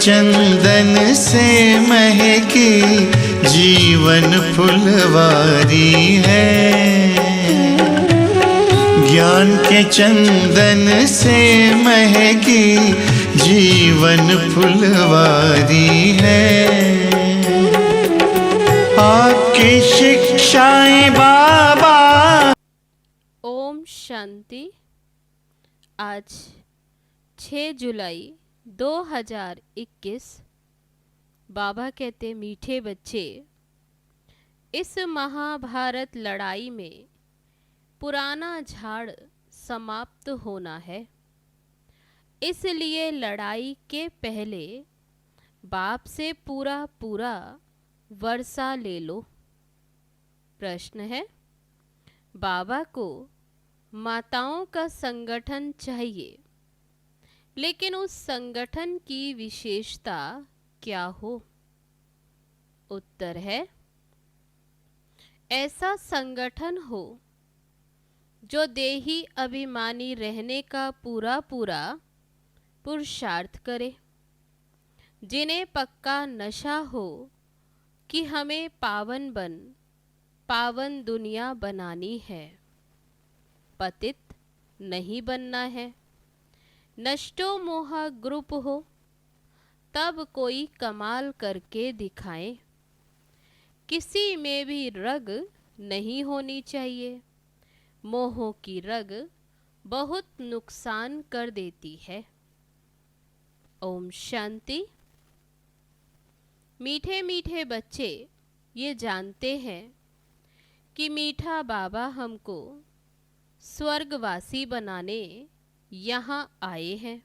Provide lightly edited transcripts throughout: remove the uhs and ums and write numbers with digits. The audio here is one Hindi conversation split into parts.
चंदन से महकी जीवन फुलवारी है। ज्ञान के चंदन से महकी जीवन फुलवारी है। आपकी शिक्षाएं बाबा। ओम शांति। आज 6 जुलाई 2021। बाबा कहते मीठे बच्चे, इस महाभारत लड़ाई में पुराना झाड़ समाप्त होना है। इसलिए लड़ाई के पहले बाप से पूरा पूरा वर्षा ले लो। प्रश्न है, बाबा को माताओं का संगठन चाहिए, लेकिन उस संगठन की विशेषता क्या हो? उत्तर है, ऐसा संगठन हो जो देही अभिमानी रहने का पूरा पूरा पुरुषार्थ करे, जिन्हें पक्का नशा हो कि हमें पावन दुनिया बनानी है, पतित नहीं बनना है। नष्टो मोह ग्रुप हो, तब कोई कमाल करके दिखाए। किसी में भी रग नहीं होनी चाहिए। मोह की रग बहुत नुकसान कर देती है। ओम शांति। मीठे मीठे बच्चे ये जानते हैं कि मीठा बाबा हमको स्वर्गवासी बनाने यहाँ आए हैं।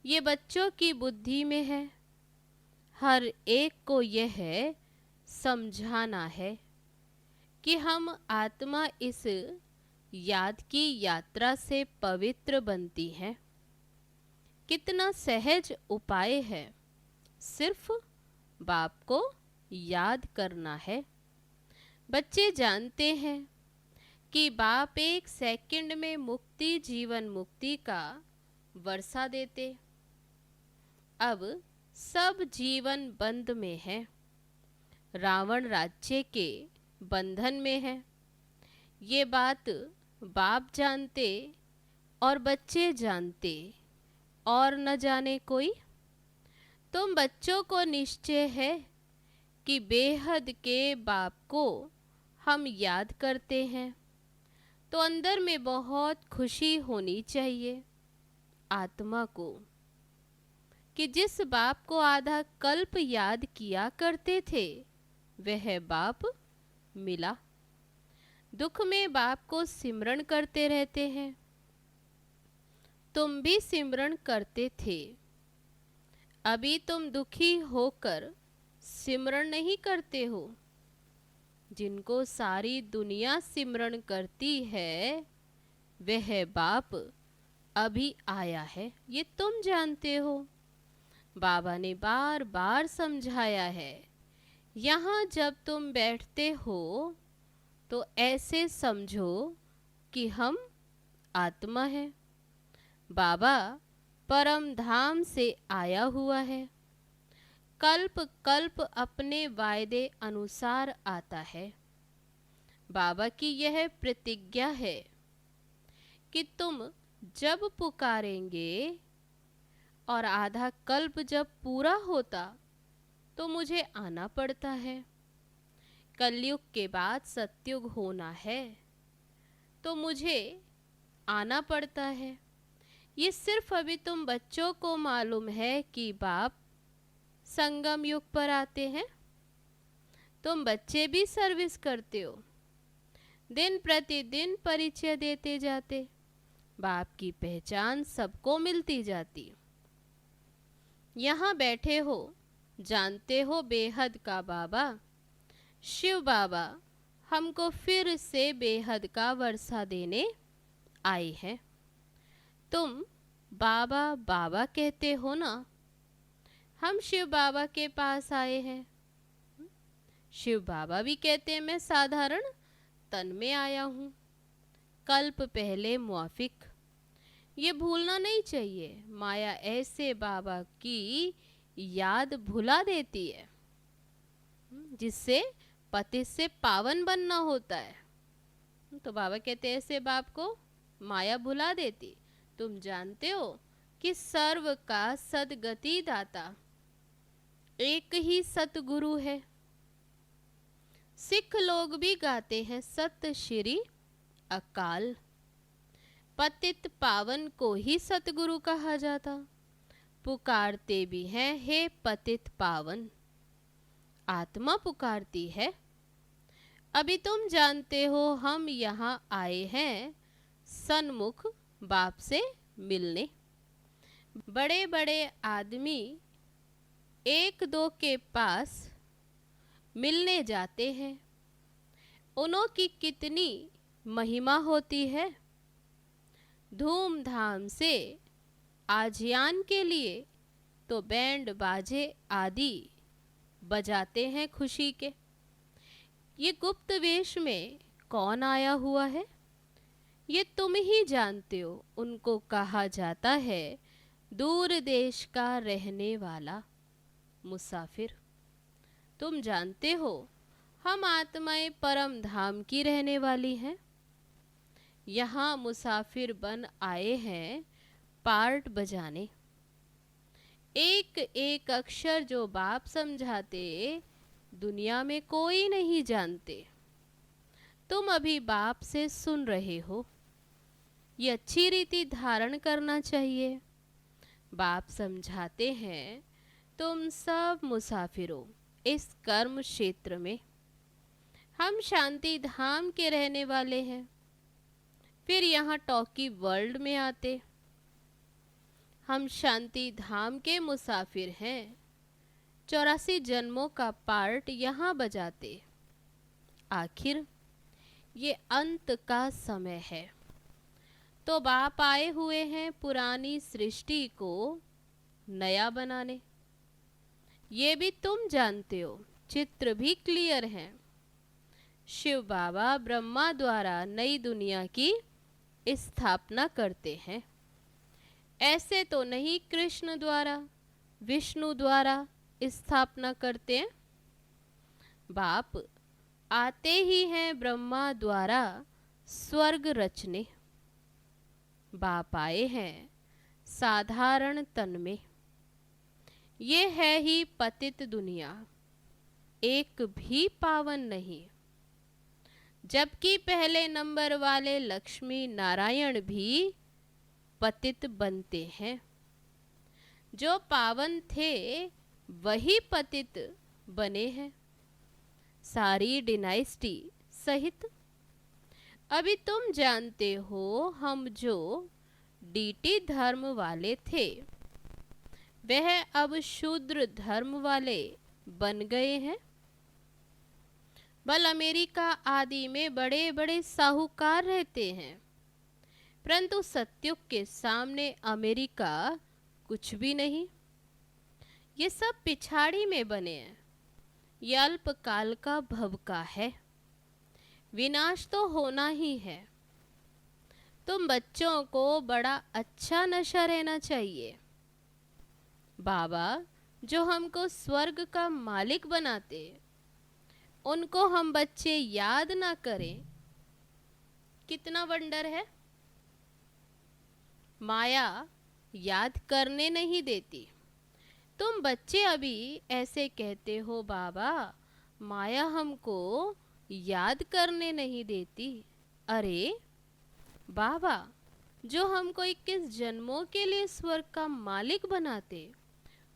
ये बच्चों की बुद्धि में है। हर एक को यह समझाना है कि हम आत्मा इस याद की यात्रा से पवित्र बनती है। कितना सहज उपाय है, सिर्फ बाप को याद करना है। बच्चे जानते हैं कि बाप एक सेकंड में मुक्ति, जीवन मुक्ति का वर्षा देते। अब सब जीवन बंद में है, रावण राज्य के बंधन में है। ये बात बाप जानते और बच्चे जानते और न जाने कोई। तुम बच्चों को निश्चय है कि बेहद के बाप को हम याद करते हैं, तो अंदर में बहुत खुशी होनी चाहिए आत्मा को कि जिस बाप को आधा कल्प याद किया करते थे, वह बाप मिला। दुख में बाप को सिमरन करते रहते हैं। तुम भी सिमरन करते थे। अभी तुम दुखी होकर सिमरन नहीं करते हो। जिनको सारी दुनिया सिमरन करती है, वह बाप अभी आया है, ये तुम जानते हो। बाबा ने बार बार समझाया है। यहाँ जब तुम बैठते हो तो ऐसे समझो कि हम आत्मा है। बाबा परम धाम से आया हुआ है। कल्प कल्प अपने वायदे अनुसार आता है। बाबा की यह प्रतिज्ञा है कि तुम जब पुकारेंगे और आधा कल्प जब पूरा होता तो मुझे आना पड़ता है। कलयुग के बाद सतयुग होना है तो मुझे आना पड़ता है। ये सिर्फ अभी तुम बच्चों को मालूम है कि बाप संगम युग पर आते हैं। तुम बच्चे भी सर्विस करते हो, दिन प्रतिदिन परिचय देते जाते। बाप की पहचान सबको मिलती जाती। यहाँ बैठे हो, जानते हो बेहद का बाबा शिव बाबा हमको फिर से बेहद का वर्षा देने आए हैं। तुम बाबा बाबा कहते हो ना, हम शिव बाबा के पास आए हैं। शिव बाबा भी कहते हैं मैं साधारण तन में आया हूँ, कल्प पहले मुआफिक। ये भूलना नहीं चाहिए। माया ऐसे बाबा की याद भुला देती है, जिससे पतित से पावन बनना होता है। तो बाबा कहते हैं ऐसे बाप को माया भुला देती। तुम जानते हो कि सर्व का सदगति दाता एक ही सतगुरु है। सिख लोग भी गाते हैं सत श्री अकाल। पतित पावन को ही सतगुरु कहा जाता। पुकारते भी हैं हे पतित पावन। आत्मा पुकारती है। अभी तुम जानते हो हम यहाँ आए हैं सन्मुख बाप से मिलने। बड़े बड़े आदमी एक दो के पास मिलने जाते हैं। उन्हों की कितनी महिमा होती है। धूमधाम से आजियान के लिए तो बैंड बाजे आदि बजाते हैं खुशी के। ये गुप्त वेश में कौन आया हुआ है, ये तुम ही जानते हो। उनको कहा जाता है दूर देश का रहने वाला मुसाफिर। तुम जानते हो हम आत्माएं परम धाम की रहने वाली हैं। यहाँ मुसाफिर बन आए हैं पार्ट बजाने। एक एक अक्षर जो बाप समझाते दुनिया में कोई नहीं जानते। तुम अभी बाप से सुन रहे हो। ये अच्छी रीति धारण करना चाहिए। बाप समझाते हैं तुम सब मुसाफिरों इस कर्म क्षेत्र में। हम शांति धाम के रहने वाले हैं। फिर यहाँ टॉकी वर्ल्ड में आते। हम शांति धाम के मुसाफिर हैं। 84 जन्मों का पार्ट यहाँ बजाते। आखिर ये अंत का समय है तो बाप आए हुए हैं पुरानी सृष्टि को नया बनाने। ये भी तुम जानते हो। चित्र भी क्लियर है। शिव बाबा ब्रह्मा द्वारा नई दुनिया की स्थापना करते हैं। ऐसे तो नहीं कृष्ण द्वारा विष्णु द्वारा स्थापना करते हैं। बाप आते ही हैं ब्रह्मा द्वारा स्वर्ग रचने। बाप आए हैं साधारण तन में। ये है ही पतित दुनिया, एक भी पावन नहीं। जबकि पहले नंबर वाले लक्ष्मी नारायण भी पतित बनते हैं। जो पावन थे वही पतित बने हैं, सारी डिनाइस्टी सहित। अभी तुम जानते हो हम जो डीटी धर्म वाले थे वह अब शूद्र धर्म वाले बन गए हैं। बल अमेरिका आदि में बड़े बड़े साहूकार रहते हैं, परंतु सत्युग के सामने अमेरिका कुछ भी नहीं। ये सब पिछाड़ी में बने हैं। ये अल्पकाल का भव का है। विनाश तो होना ही है। तुम बच्चों को बड़ा अच्छा नशा रहना चाहिए। बाबा जो हमको स्वर्ग का मालिक बनाते उनको हम बच्चे याद ना करें, कितना वंडर है। माया याद करने नहीं देती। तुम बच्चे अभी ऐसे कहते हो बाबा माया हमको याद करने नहीं देती। अरे बाबा जो हमको 21 जन्मों के लिए स्वर्ग का मालिक बनाते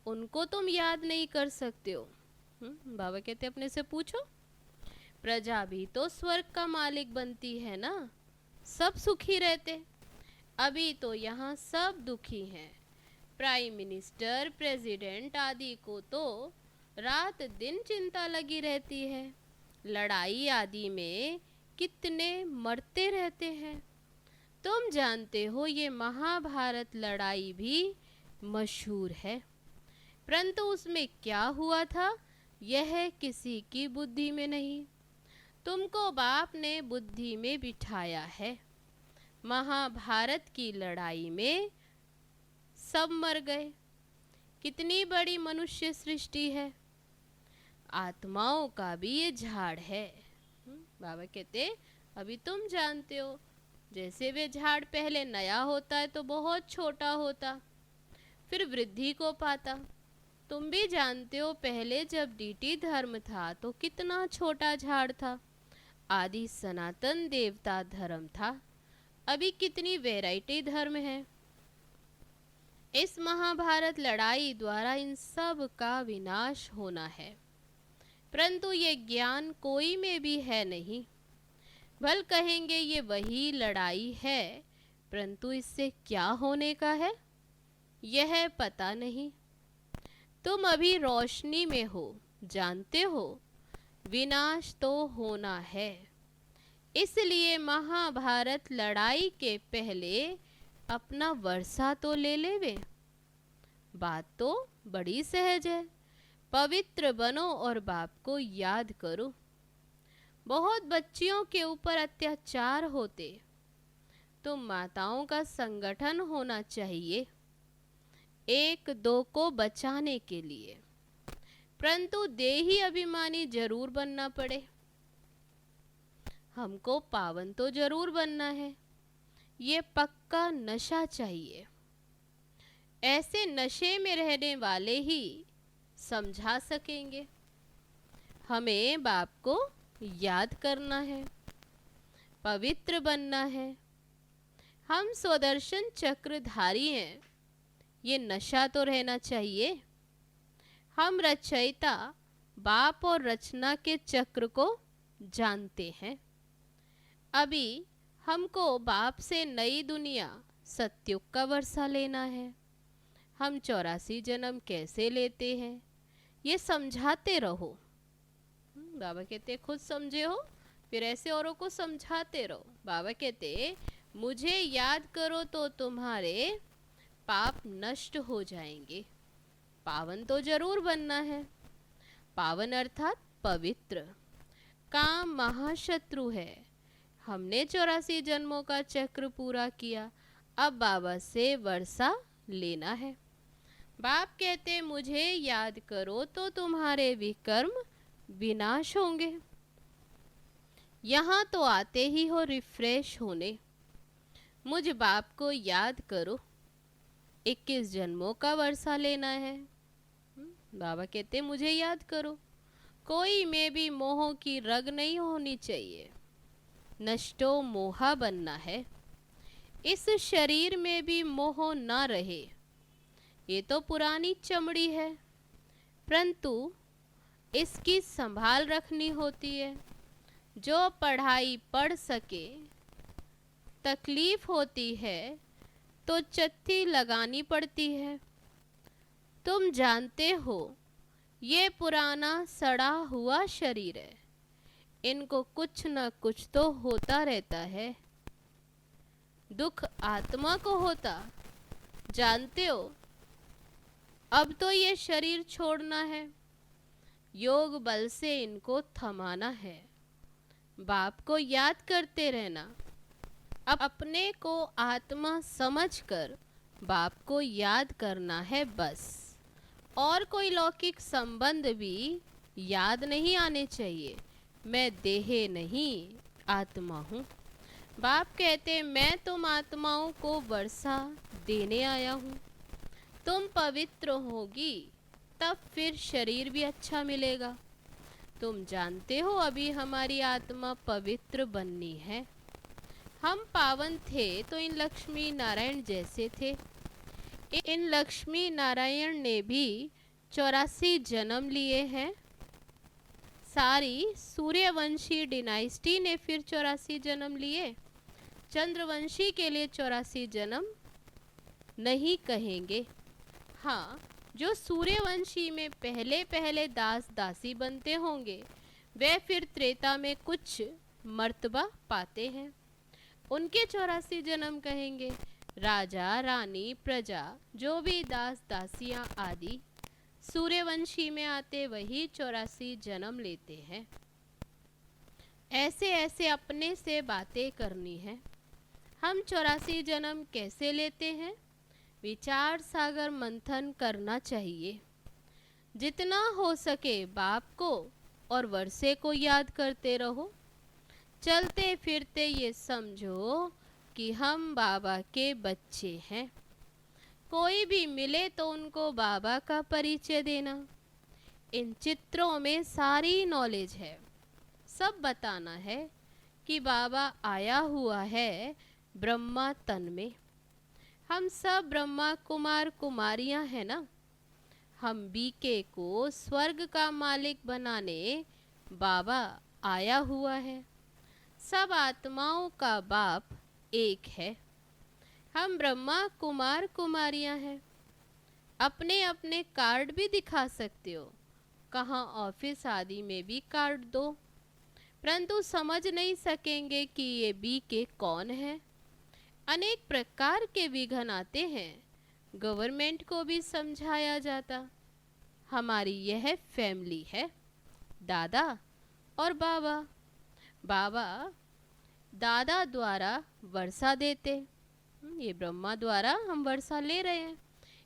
उनको तुम याद नहीं कर सकते हो। बाबा कहते अपने से पूछो। प्रजा भी तो स्वर्ग का मालिक बनती है ना, सब सुखी रहते। अभी तो यहाँ सब दुखी हैं। प्राइम मिनिस्टर प्रेसिडेंट आदि को तो रात दिन चिंता लगी रहती है। लड़ाई आदि में कितने मरते रहते हैं। तुम जानते हो ये महाभारत लड़ाई भी मशहूर है, परंतु उसमें क्या हुआ था यह किसी की बुद्धि में नहीं। तुमको बाप ने बुद्धि में बिठाया है। महाभारत की लड़ाई में सब मर गए। कितनी बड़ी मनुष्य सृष्टि है, आत्माओं का भी ये झाड़ है। बाबा कहते अभी तुम जानते हो, जैसे वे झाड़ पहले नया होता है तो बहुत छोटा होता, फिर वृद्धि को पाता। तुम भी जानते हो पहले जब डीटी धर्म था तो कितना छोटा झाड़ था, आदि सनातन देवता धर्म था। अभी कितनी वैरायटी धर्म है। इस महाभारत लड़ाई द्वारा इन सब का विनाश होना है, परंतु ये ज्ञान कोई में भी है नहीं। भल कहेंगे ये वही लड़ाई है, परंतु इससे क्या होने का है यह पता नहीं। तुम अभी रोशनी में हो, जानते हो विनाश तो होना है। इसलिए महाभारत लड़ाई के पहले अपना वर्षा तो ले लेवे। बात तो बड़ी सहज है, पवित्र बनो और बाप को याद करो। बहुत बच्चियों के ऊपर अत्याचार होते, तो माताओं का संगठन होना चाहिए एक दो को बचाने के लिए, परंतु देही अभिमानी जरूर बनना पड़े। हमको पावन तो जरूर बनना है, ये पक्का नशा चाहिए। ऐसे नशे में रहने वाले ही समझा सकेंगे। हमें बाप को याद करना है, पवित्र बनना है। हम स्वदर्शन चक्रधारी हैं, ये नशा तो रहना चाहिए। हम रचयिता बाप और रचना के चक्र को जानते हैं। अभी हमको बाप से नई दुनिया सत्युग का वर्षा लेना है। हम 84 जन्म कैसे लेते हैं ये समझाते रहो। बाबा कहते खुद समझे हो फिर ऐसे औरों को समझाते रहो। बाबा कहते मुझे याद करो तो तुम्हारे पाप नष्ट हो जाएंगे। पावन तो जरूर बनना है। पावन अर्थात पवित्र। काम महाशत्रु है। हमने 84 जन्मों का चक्र पूरा किया, अब बाबा से वर्षा लेना है। बाप कहते मुझे याद करो तो तुम्हारे विकर्म विनाश होंगे। यहाँ तो आते ही हो रिफ्रेश होने। मुझ बाप को याद करो, 21 जन्मों का वर्षा लेना है। बाबा कहते मुझे याद करो। कोई में भी मोह की रग नहीं होनी चाहिए। नष्टो मोहा बनना है। इस शरीर में भी मोह ना रहे। ये तो पुरानी चमड़ी है, परंतु इसकी संभाल रखनी होती है। जो पढ़ाई पढ़ सके, तकलीफ होती है तो चत्ती लगानी पड़ती है। तुम जानते हो ये पुराना सड़ा हुआ शरीर है, इनको कुछ न कुछ तो होता रहता है। दुख आत्मा को होता, जानते हो। अब तो ये शरीर छोड़ना है, योग बल से इनको थमाना है। बाप को याद करते रहना। अब अपने को आत्मा समझकर बाप को याद करना है बस। और कोई लौकिक संबंध भी याद नहीं आने चाहिए। मैं देह नहीं आत्मा हूँ। बाप कहते मैं तुम आत्माओं को वर्षा देने आया हूँ। तुम पवित्र होगी तब फिर शरीर भी अच्छा मिलेगा। तुम जानते हो अभी हमारी आत्मा पवित्र बननी है। हम पावन थे तो इन लक्ष्मी नारायण जैसे थे। इन लक्ष्मी नारायण ने भी 84 जन्म लिए हैं। सारी सूर्यवंशी डिनाइस्टी ने फिर 84 जन्म लिए। चंद्रवंशी के लिए 84 जन्म नहीं कहेंगे। हाँ, जो सूर्यवंशी में पहले पहले दास दासी बनते होंगे वे फिर त्रेता में कुछ मर्तबा पाते हैं, उनके 84 जन्म कहेंगे। राजा रानी प्रजा जो भी दास दासियां आदि सूर्यवंशी में आते वही 84 जन्म लेते हैं। ऐसे ऐसे अपने से बातें करनी है। हम 84 जन्म कैसे लेते हैं विचार सागर मंथन करना चाहिए। जितना हो सके बाप को और वर्षे को याद करते रहो। चलते फिरते ये समझो कि हम बाबा के बच्चे हैं। कोई भी मिले तो उनको बाबा का परिचय देना। इन चित्रों में सारी नॉलेज है। सब बताना है कि बाबा आया हुआ है ब्रह्मा तन में। हम सब ब्रह्मा कुमार कुमारियां हैं ना। हम बीके को स्वर्ग का मालिक बनाने बाबा आया हुआ है। सब आत्माओं का बाप एक है। हम ब्रह्मा कुमार कुमारियां हैं। अपने अपने कार्ड भी दिखा सकते हो। कहाँ ऑफिस आदि में भी कार्ड दो, परंतु समझ नहीं सकेंगे कि ये बीके कौन है। अनेक प्रकार के विघ्न आते हैं। गवर्नमेंट को भी समझाया जाता। हमारी यह फैमिली है, दादा और बाबा। बाबा दादा द्वारा वर्षा देते, ये ब्रह्मा द्वारा हम वर्षा ले रहे हैं।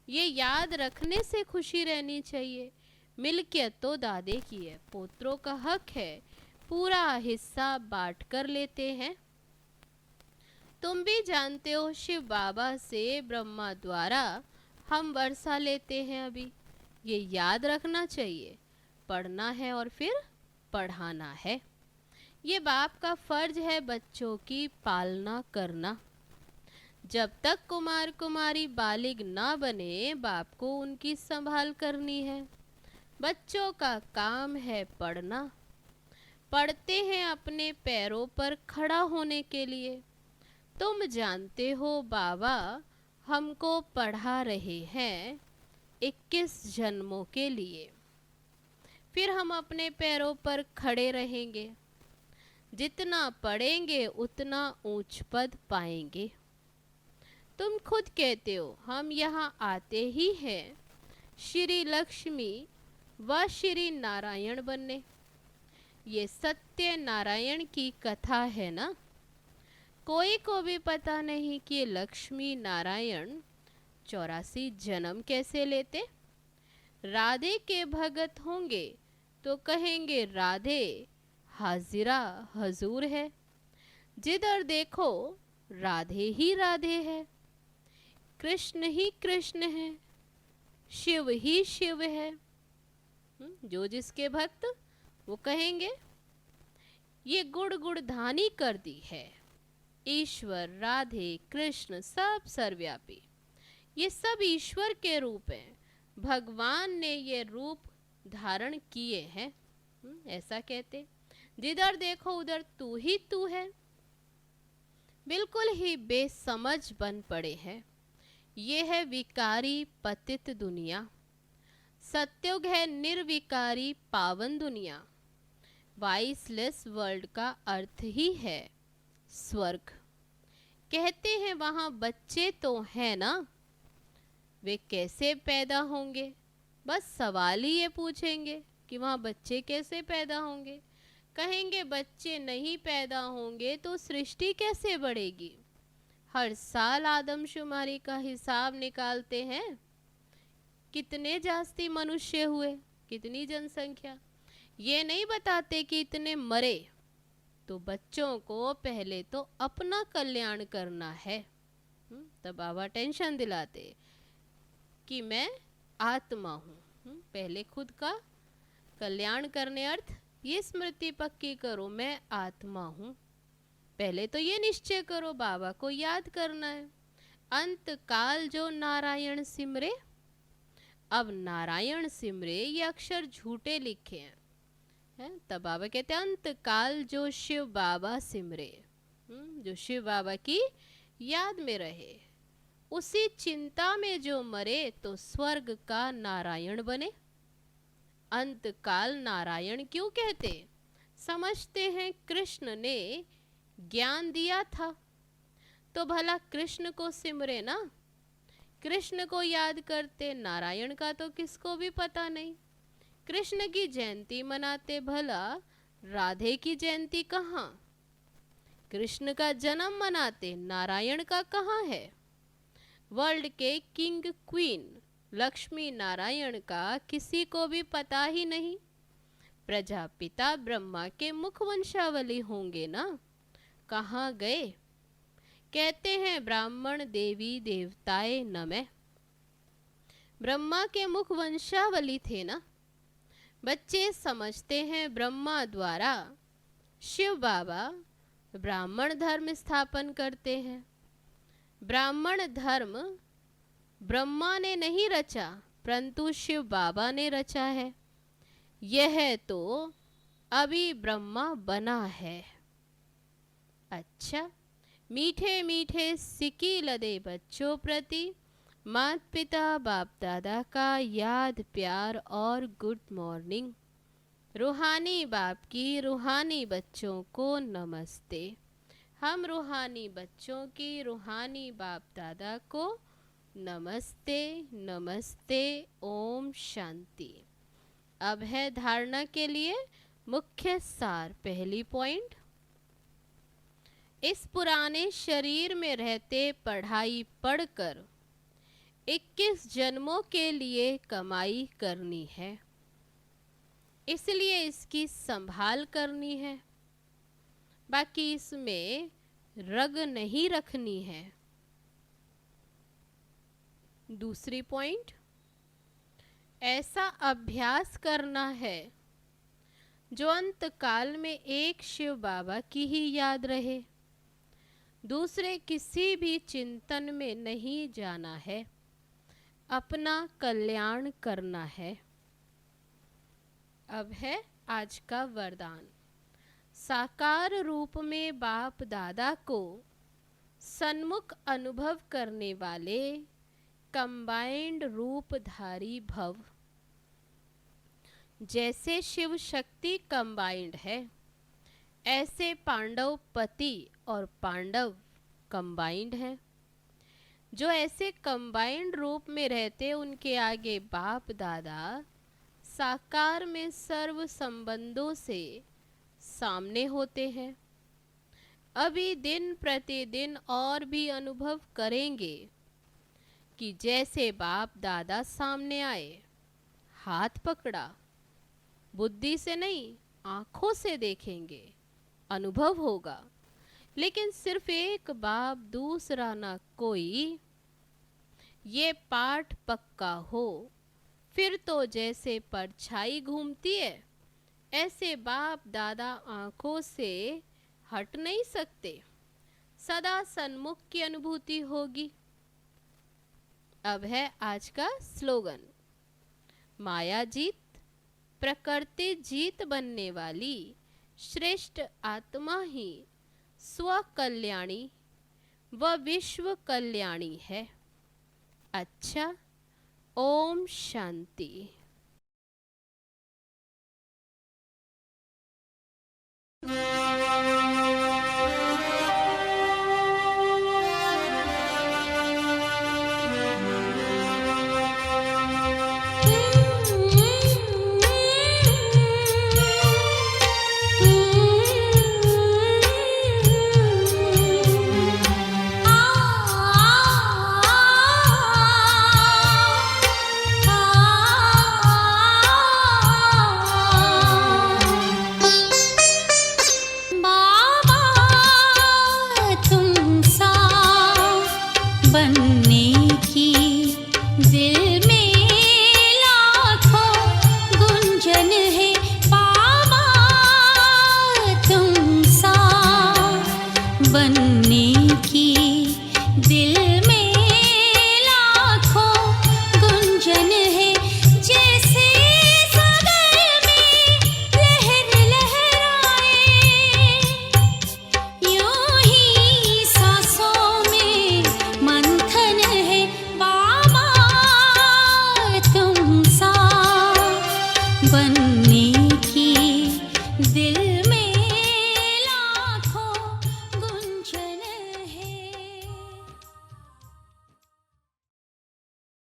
ये याद रखने से खुशी रहनी चाहिए। मिल्कियत तो दादे की है, पोत्रों का हक है। पूरा हिस्सा बांट कर लेते हैं। तुम भी जानते हो शिव बाबा से ब्रह्मा द्वारा हम वर्षा लेते हैं। अभी ये याद रखना चाहिए। पढ़ना है और फिर पढ़ाना है। ये बाप का फर्ज है बच्चों की पालना करना। जब तक कुमार कुमारी बालिग ना बने, बाप को उनकी संभाल करनी है। बच्चों का काम है पढ़ना। पढ़ते हैं अपने पैरों पर खड़ा होने के लिए। तुम जानते हो बाबा हमको पढ़ा रहे हैं 21 जन्मों के लिए। फिर हम अपने पैरों पर खड़े रहेंगे। जितना पढ़ेंगे उतना ऊंच पद पाएंगे। तुम खुद कहते हो हम यहाँ आते ही हैं श्री लक्ष्मी व श्री नारायण बनने। ये सत्य नारायण की कथा है ना। कोई को भी पता नहीं कि लक्ष्मी नारायण 84 जन्म कैसे लेते। राधे के भगत होंगे तो कहेंगे राधे हाजिरा हजूर है। जिधर देखो राधे ही राधे है। कृष्ण ही कृष्ण है। शिव ही शिव है। जो जिसके भक्त वो कहेंगे। ये गुड़ गुड़ धानी कर दी है। ईश्वर राधे कृष्ण सब सर्वव्यापी। ये सब ईश्वर के रूप हैं। भगवान ने ये रूप धारण किए हैं। ऐसा कहते। जिधर देखो उधर तू ही तू है। बिल्कुल ही बेसमझ बन पड़े हैं। ये है विकारी पतित दुनिया। सत्युग है निर्विकारी पावन दुनिया। वाइसलेस वर्ल्ड का अर्थ ही है स्वर्ग। कहते हैं वहाँ बच्चे तो हैं ना। वे कैसे पैदा होंगे? बस सवाल ही ये पूछेंगे कि वहाँ बच्चे कैसे पैदा होंगे। कहेंगे बच्चे नहीं पैदा होंगे तो सृष्टि कैसे बढ़ेगी। हर साल आदमशुमारी का हिसाब निकालते हैं। कितने जास्ती मनुष्य हुए, कितनी जनसंख्या। ये नहीं बताते कि इतने मरे। तो बच्चों को पहले तो अपना कल्याण करना है। तब बाबा टेंशन दिलाते कि मैं आत्मा हूँ। पहले खुद का कल्याण करने अर्थ ये स्मृति पक्की करो मैं आत्मा हूँ। पहले तो ये निश्चय करो बाबा को याद करना है। अंत काल जो नारायण सिमरे। अब नारायण सिमरे ये अक्षर झूठे लिखे हैं। तब बाबा कहते हैं अंत काल जो शिव बाबा सिमरे। जो शिव बाबा की याद में रहे। उसी चिंता में जो मरे तो स्वर्ग का नारायण बने। अंत काल नारायण क्यों कहते? समझते हैं कृष्ण ने ज्ञान दिया था तो भला कृष्ण को सिमरे ना। कृष्ण को याद करते, नारायण का तो किसको भी पता नहीं। कृष्ण की जयंती मनाते, भला राधे की जयंती कहाँ। कृष्ण का जन्म मनाते, नारायण का कहाँ है। वर्ल्ड के किंग क्वीन लक्ष्मी नारायण का किसी को भी पता ही नहीं। प्रजापिता ब्रह्मा के मुख वंशावली होंगे ना, कहाँ गए? कहते हैं ब्राह्मण देवी देवताए नमः। ब्रह्मा के मुख वंशावली थे ना। बच्चे समझते हैं ब्रह्मा द्वारा शिव बाबा ब्राह्मण धर्म स्थापन करते हैं। ब्राह्मण धर्म ब्रह्मा ने नहीं रचा, परंतु शिव बाबा ने रचा है। यह तो अभी ब्रह्मा बना है। अच्छा, मीठे मीठे सिकी लदे बच्चों प्रति माता पिता बाप दादा का याद प्यार और गुड मॉर्निंग। रूहानी बाप की रूहानी बच्चों को नमस्ते। हम रूहानी बच्चों की रूहानी बाप दादा को नमस्ते नमस्ते। ओम शांति। अब है धारणा के लिए मुख्य सार। पहली पॉइंट, इस पुराने शरीर में रहते पढ़ाई पढ़कर 21 जन्मों के लिए कमाई करनी है, इसलिए इसकी संभाल करनी है। बाकी इसमें रग नहीं रखनी है। दूसरी पॉइंट, ऐसा अभ्यास करना है जो अंत काल में एक शिव बाबा की ही याद रहे, दूसरे किसी भी चिंतन में नहीं जाना है, अपना कल्याण करना है। अब है आज का वरदान। साकार रूप में बाप दादा को सन्मुख अनुभव करने वाले कंबाइंड रूपधारी भव। जैसे शिव शक्ति कंबाइंड है, ऐसे पांडव पति और पांडव कंबाइंड है। जो ऐसे कंबाइंड रूप में रहते, उनके आगे बाप दादा साकार में सर्व संबंधों से सामने होते हैं। अभी दिन प्रतिदिन और भी अनुभव करेंगे कि जैसे बाप दादा सामने आए, हाथ पकड़ा, बुद्धि से नहीं आंखों से देखेंगे, अनुभव होगा। लेकिन सिर्फ एक बाप दूसरा ना कोई, ये पाठ पक्का हो, फिर तो जैसे परछाई घूमती है, ऐसे बाप दादा आंखों से हट नहीं सकते, सदा सन्मुख की अनुभूति होगी। अब है आज का स्लोगन। माया जीत, प्रकृति जीत बनने वाली श्रेष्ठ आत्मा ही स्व कल्याणी व विश्व कल्याणी है। अच्छा, ओम शांति।